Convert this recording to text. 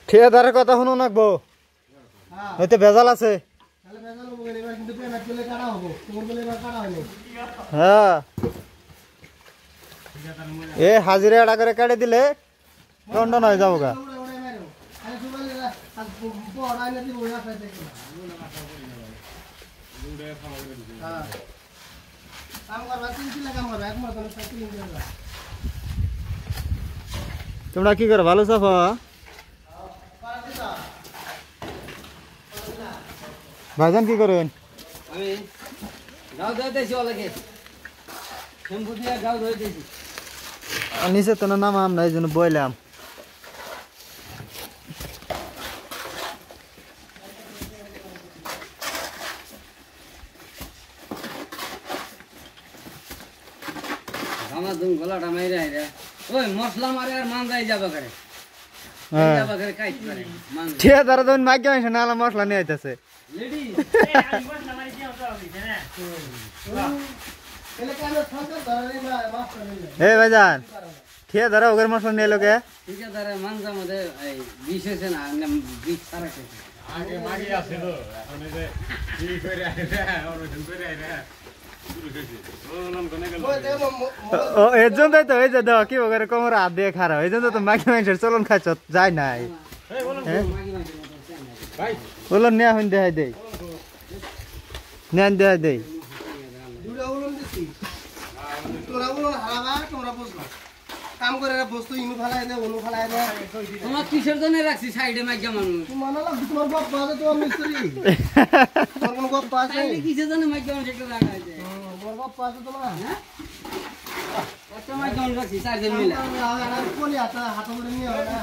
ঠিকাদারের কথা শুনো নাকবো হয়তো ভেজাল আছে হ্যাঁ এ হাজিরা এড়া করে কেটে দিলে দণ্ড হয়ে যাবো গা তোমরা কি করো ভালো সাফা ভাইজান কি করেন আমি গাও ধুইতেছি ওলাকে শ্যাম্পু দিয়ে গাও ধুইতেছি নিচে তো নামাম না এই জন্য বইলাম আমার দুম গলাটা মাইরে আইরা ওই মশলা মারে আর মান যাই যাবে করে যাবে করে কাইট করে মান ঠিকাদার তো মাইকে মাইছে নালা মশলা নিয়ে আইতাছে লেডি আমি মশলা মারি কি হবে না এলে কেন থাকতে ধরে না মাছটা নিলে এ ভাইজান ঠিকাদার ওগের মশলা নিয়ে লোকে ঠিকাদার মানজা মধ্যে এই বিশেষ না বিশ ছাড়া আগে মাগি আছে তো এখন এই যে কি করে আইরা অনশন করে আইরা শুরু করছি ও নাম কোনে গেল ও এর জন্য তো এই যে দাও কি ওগের কোমরে হাত দিয়ে খারাপ এই জন্য তো মাইকে মাইছে চলন খাইছ যায় নাই এই বলুন ভাই বলুন নিয়ে হইন দেখাই দেই নেন দেখাই দেই দুটা উলন দিছি তোরা উলন হারাবা তোমরা বুঝবা কাম করে বস্তু ইনু ফালাই দে অনু ফালাই দে তোমার কিসের জন্য রাখছি সাইডে মাইকা মানুষ তুমি মানালা তোমার বাপ বাজে তোমার মিস্ত্রি তোমার কোন বাপ আছে সাইডে কিসের জন্য মাইকা মানুষ একটু রাখা আছে তোমার বাপ আছে তোমার হ্যাঁ কত মাইকা মানুষ রাখছি চারজন মিলে কোনি হাতে হাতে করে নিয়ে হবে না